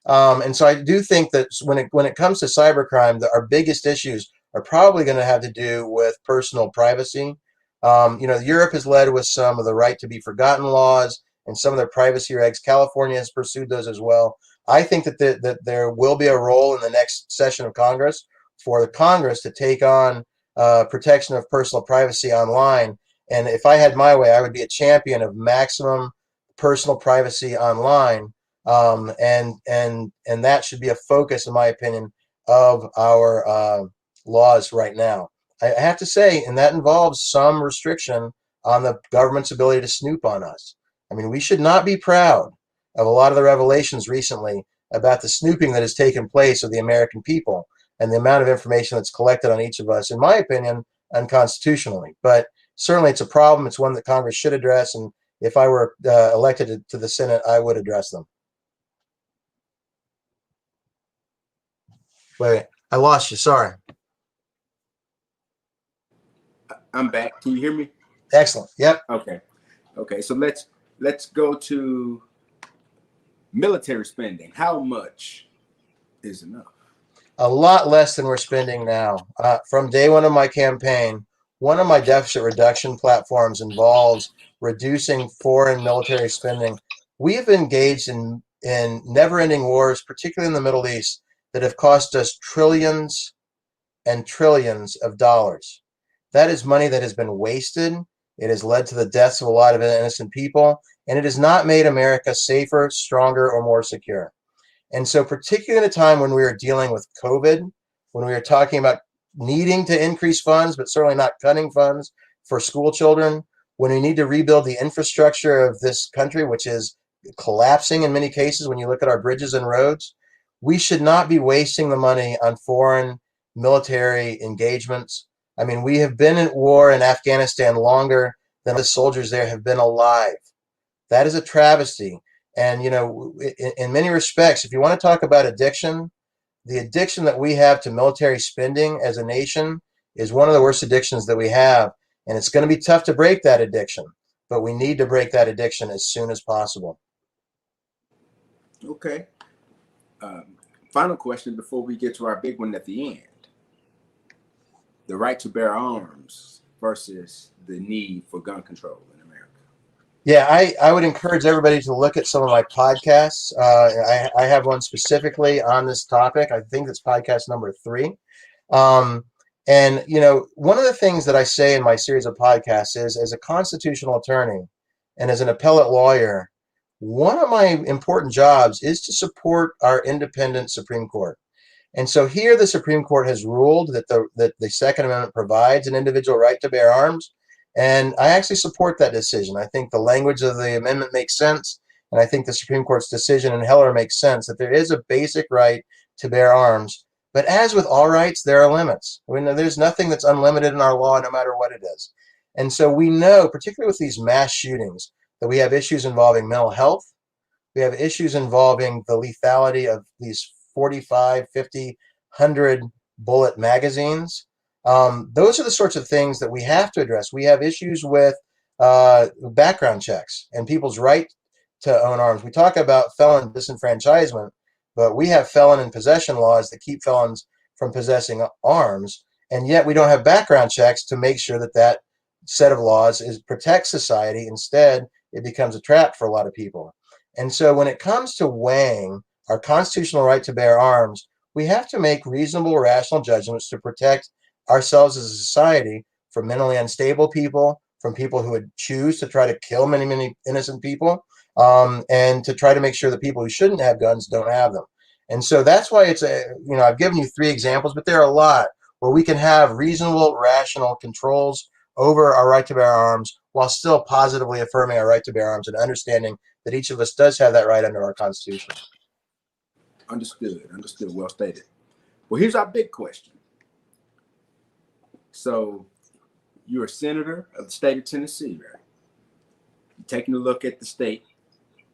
And so I do think that when it comes to cybercrime, our biggest issues are probably going to have to do with personal privacy. Europe has led with some of the right to be forgotten laws and some of their privacy regs. California has pursued those as well. I think that there will be a role in the next session of Congress for the Congress to take on protection of personal privacy online. And if I had my way, I would be a champion of maximum personal privacy online. And that should be a focus, in my opinion, of our laws right now. I have to say, and that involves some restriction on the government's ability to snoop on us. I mean, we should not be proud of a lot of the revelations recently about the snooping that has taken place of the American people and the amount of information that's collected on each of us, in my opinion, unconstitutionally. But certainly it's a problem. It's one that Congress should address. And if I were elected to the Senate, I would address them. Wait, I lost you. Sorry. I'm back. Can you hear me? Excellent. Yep. Okay. So let's go to military spending. How much is enough? A lot less than we're spending now. From day one of my campaign, one of my deficit reduction platforms involves reducing foreign military spending. We have engaged in never-ending wars, particularly in the Middle East, that have cost us trillions and trillions of dollars. That is money that has been wasted. It has led to the deaths of a lot of innocent people, and it has not made America safer, stronger, or more secure. And so, particularly in a time when we are dealing with COVID, when we are talking about needing to increase funds, but certainly not cutting funds for school children, when we need to rebuild the infrastructure of this country, which is collapsing in many cases when you look at our bridges and roads, we should not be wasting the money on foreign military engagements. I mean, we have been at war in Afghanistan longer than the soldiers there have been alive. That is a travesty. And, in many respects, if you want to talk about addiction, the addiction that we have to military spending as a nation is one of the worst addictions that we have. And it's going to be tough to break that addiction, but we need to break that addiction as soon as possible. Okay. Final question before we get to our big one at the end. The right to bear arms versus the need for gun control in America. Yeah, I would encourage everybody to look at some of my podcasts. I have one specifically on this topic. I think it's podcast number 3. And, one of the things that I say in my series of podcasts is, as a constitutional attorney and as an appellate lawyer, one of my important jobs is to support our independent Supreme Court. And so here the Supreme Court has ruled that the Second Amendment provides an individual right to bear arms. And I actually support that decision. I think the language of the amendment makes sense. And I think the Supreme Court's decision in Heller makes sense, that there is a basic right to bear arms. But as with all rights, there are limits. I mean, there's nothing that's unlimited in our law, no matter what it is. And so we know, particularly with these mass shootings, that we have issues involving mental health. We have issues involving the lethality of these 45, 50, 100 bullet magazines. Those are the sorts of things that we have to address. We have issues with background checks and people's right to own arms. We talk about felon disenfranchisement, but we have felon in possession laws that keep felons from possessing arms, and yet we don't have background checks to make sure that that set of laws protects society. Instead, it becomes a trap for a lot of people. And so when it comes to weighing our constitutional right to bear arms, we have to make reasonable, rational judgments to protect ourselves as a society from mentally unstable people, from people who would choose to try to kill many, many innocent people, and to try to make sure that people who shouldn't have guns don't have them. And so that's why I've given you 3 examples, but there are a lot where we can have reasonable, rational controls over our right to bear arms while still positively affirming our right to bear arms and understanding that each of us does have that right under our Constitution. Understood. Well stated. Well, here's our big question. So you're a senator of the state of Tennessee, right? You're taking a look at the state.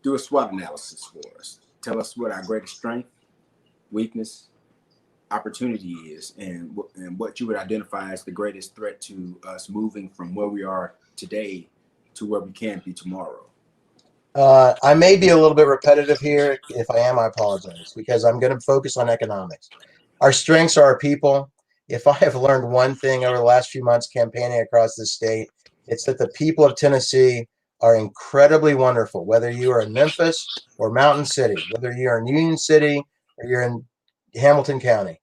Do a SWOT analysis for us. Tell us what our greatest strength, weakness, opportunity is, and what you would identify as the greatest threat to us moving from where we are today to where we can be tomorrow. I may be a little bit repetitive here. If I am, I apologize, because I'm going to focus on economics. Our strengths are our people. If I have learned one thing over the last few months campaigning across the state, it's that the people of Tennessee are incredibly wonderful, whether you are in Memphis or Mountain City, whether you're in Union City or you're in Hamilton County.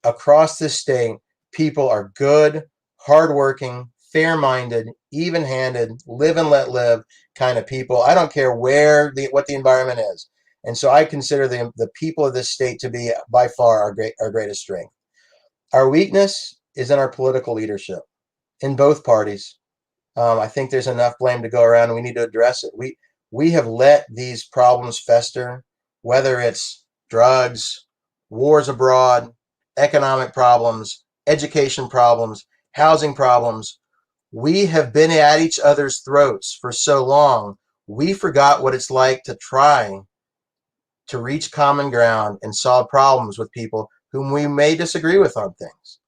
Across this state, people are good, hardworking, fair-minded, even-handed, live and let live kind of people. I don't care what the environment is. And so I consider the people of this state to be by far our greatest strength. Our weakness is in our political leadership in both parties. I think there's enough blame to go around, and we need to address it. We have let these problems fester, whether it's drugs, wars abroad, economic problems, education problems, housing problems. We have been at each other's throats for so long, we forgot what it's like to try to reach common ground and solve problems with people whom we may disagree with on things.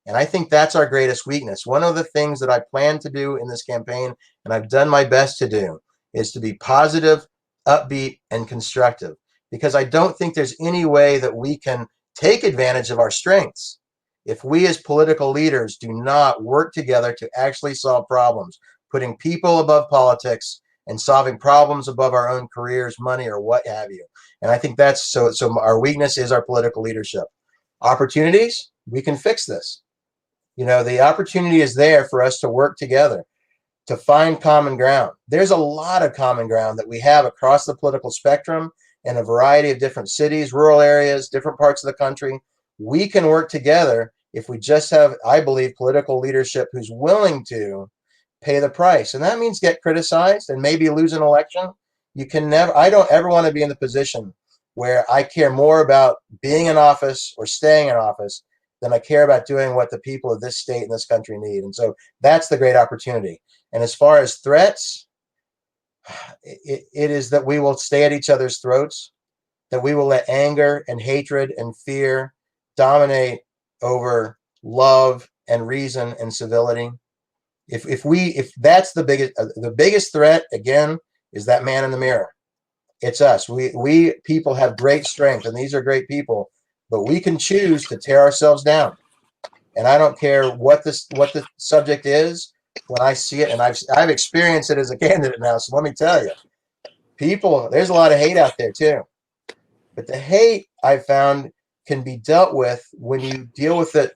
And I think that's our greatest weakness. One of the things that I plan to do in this campaign, and I've done my best to do, is to be positive, upbeat, and constructive. Because I don't think there's any way that we can take advantage of our strengths. If we as political leaders do not work together to actually solve problems, putting people above politics and solving problems above our own careers, money, or what have you. And I think that's so our weakness is our political leadership. Opportunities, we can fix this. The opportunity is there for us to work together, to find common ground. There's a lot of common ground that we have across the political spectrum in a variety of different cities, rural areas, different parts of the country. We can work together if we just have, I believe, political leadership who's willing to pay the price. And that means get criticized and maybe lose an election. I don't ever want to be in the position where I care more about being in office or staying in office than I care about doing what the people of this state and this country need. And so that's the great opportunity. And as far as threats, it is that we will stay at each other's throats, that we will let anger and hatred and fear dominate over love and reason and civility. If that's the biggest threat, again, is that man in the mirror. It's us. We people have great strength, and these are great people, but we can choose to tear ourselves down. And I don't care what the subject is. When I see it, and I've experienced it as a candidate now, so let me tell you, there's a lot of hate out there too. But the hate, I've found, can be dealt with when you deal with it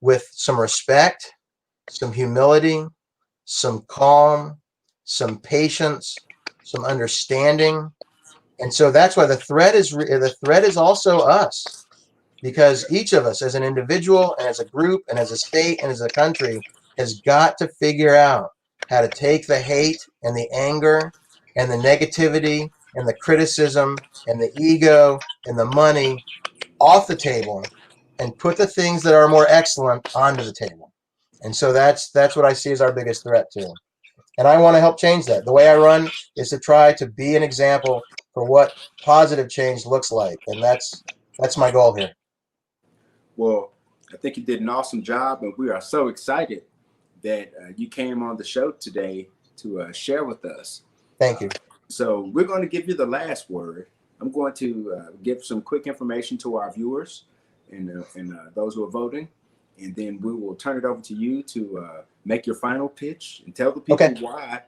with some respect, some humility, some calm, some patience, some understanding. And so that's why the threat is also us, because each of us as an individual and as a group and as a state and as a country has got to figure out how to take the hate and the anger and the negativity and the criticism and the ego and the money off the table and put the things that are more excellent onto the table. And so that's what I see as our biggest threat too. And I want to help change that. The way I run is to try to be an example for what positive change looks like. And that's my goal here. Well, I think you did an awesome job, and we are so excited that you came on the show today to share with us. Thank you. So we're going to give you the last word. I'm going to give some quick information to our viewers and those who are voting, and then we will turn it over to you to make your final pitch and tell the people why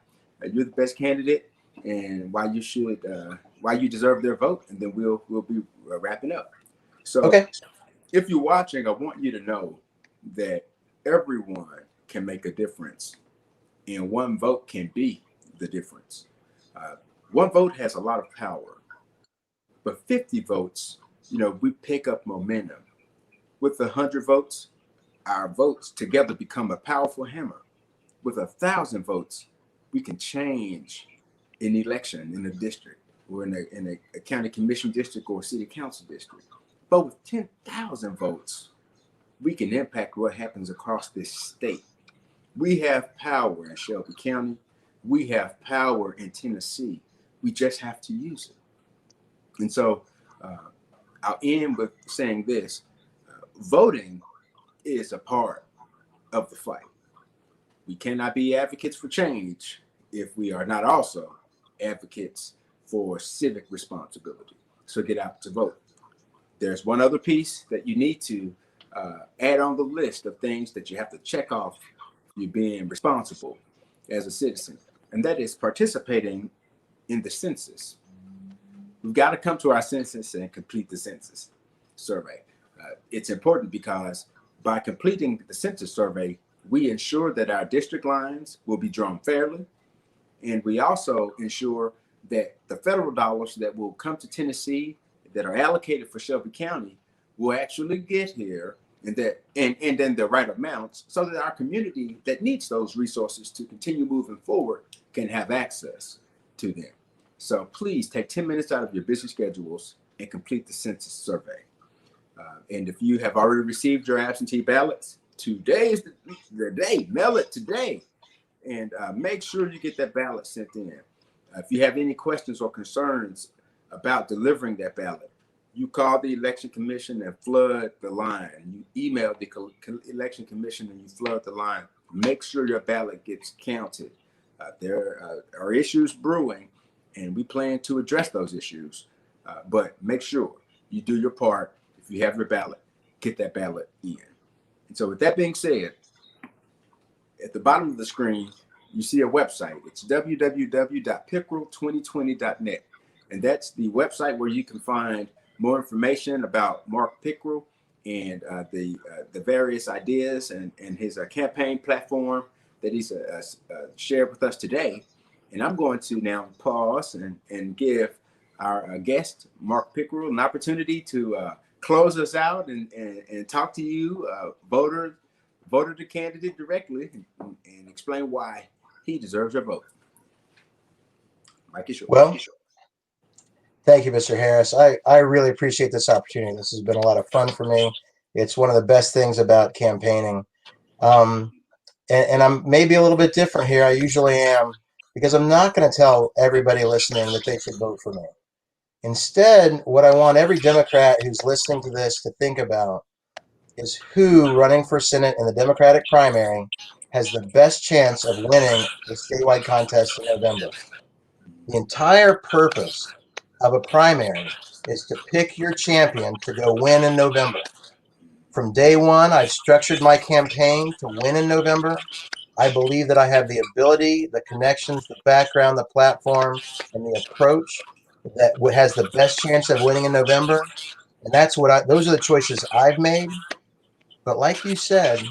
you're the best candidate and why you deserve their vote, and then we'll be wrapping up. So if you're watching, I want you to know that everyone can make a difference, and one vote can be the difference. One vote has a lot of power, but 50 votes, we pick up momentum. With 100 votes, our votes together become a powerful hammer. With 1,000 votes, we can change an election in a district or in a county commission district or city council district. But with 10,000 votes, we can impact what happens across this state. We have power in Shelby County. We have power in Tennessee. We just have to use it. And so I'll end with saying this. Voting is a part of the fight. We cannot be advocates for change if we are not also advocates for civic responsibility. So get out to vote. There's one other piece that you need to add on the list of things that you have to check off you being responsible as a citizen, and that is participating in the census. We've got to come to our census and complete the census survey. It's important because by completing the census survey, we ensure that our district lines will be drawn fairly, and we also ensure that the federal dollars that will come to Tennessee that are allocated for Shelby County will actually get here, and then the right amounts, so that our community that needs those resources to continue moving forward can have access to them. So please take 10 minutes out of your busy schedules and complete the census survey. And if you have already received your absentee ballots, today is the day. Mail it today, and make sure you get that ballot sent in. If you have any questions or concerns about delivering that ballot, you call the election commission and flood the line. You email the election commission and you flood the line. Make sure your ballot gets counted. There are issues brewing, and we plan to address those issues. But make sure you do your part if you have your ballot, get that ballot in. And so with that being said, at the bottom of the screen, you see a website. It's www.pickrell2020.net. And that's the website where you can find more information about Mark Pickrell and the various ideas and his campaign platform that he's shared with us today. And I'm going to now pause and give our guest, Mark Pickrell, an opportunity to close us out and talk to you, voter the candidate directly, and explain why he deserves your vote. Mike is yours. Well, thank you, Mr. Harris. I really appreciate this opportunity. This has been a lot of fun for me. It's one of the best things about campaigning. And I'm maybe a little bit different here. I usually am, because I'm not going to tell everybody listening that they should vote for me. Instead, what I want every Democrat who's listening to this to think about is who running for Senate in the Democratic primary has the best chance of winning the statewide contest in November. The entire purpose of a primary is to pick your champion to go win in November. From day one, I've structured my campaign to win in November. I believe that I have the ability, the connections, the background, the platform, and the approach that has the best chance of winning in November. And those are the choices I've made. But like you said,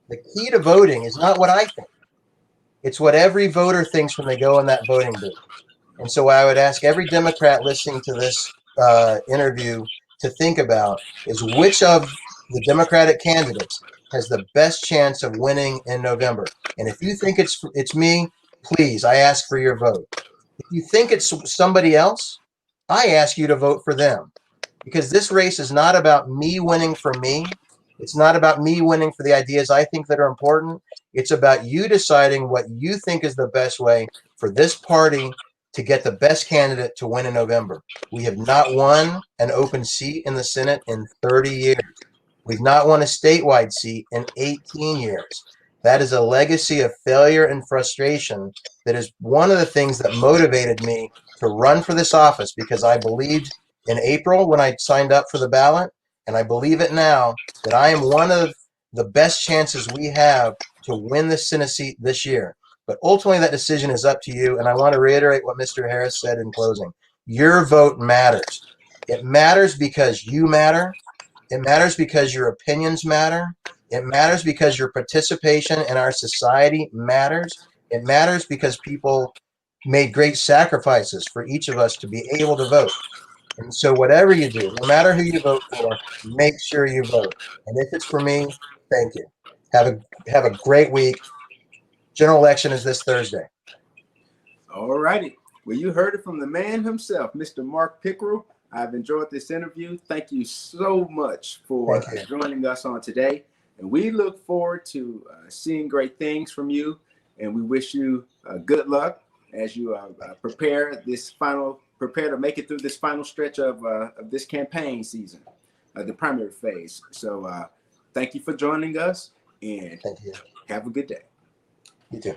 the key to voting is not what I think. It's what every voter thinks when they go in that voting booth. And so I would ask every Democrat listening to this interview to think about is which of the Democratic candidates has the best chance of winning in November. And if you think it's me, please, I ask for your vote. If you think it's somebody else, I ask you to vote for them. Because this race is not about me winning for me. It's not about me winning for the ideas I think that are important. It's about you deciding what you think is the best way for this party to get the best candidate to win in November. We have not won an open seat in the Senate in 30 years. We've not won a statewide seat in 18 years. That is a legacy of failure and frustration that is one of the things that motivated me to run for this office, because I believed in April when I signed up for the ballot, and I believe it now, that I am one of the best chances we have to win the Senate seat this year. But ultimately, that decision is up to you, and I want to reiterate what Mr. Harris said in closing. Your vote matters. It matters because you matter. It matters because your opinions matter. It matters because your participation in our society matters. It matters because people made great sacrifices for each of us to be able to vote. And so whatever you do, no matter who you vote for, make sure you vote. And if it's for me, thank you. Have a great week. General election is this Thursday. All righty. Well, you heard it from the man himself, Mr. Mark Pickrell. I've enjoyed this interview. Thank you so much for joining us on today. And we look forward to seeing great things from you. And we wish you good luck as you prepare to make it through this final stretch of this campaign season, the primary phase. So thank you for joining us, and thank you. Have a good day. You too.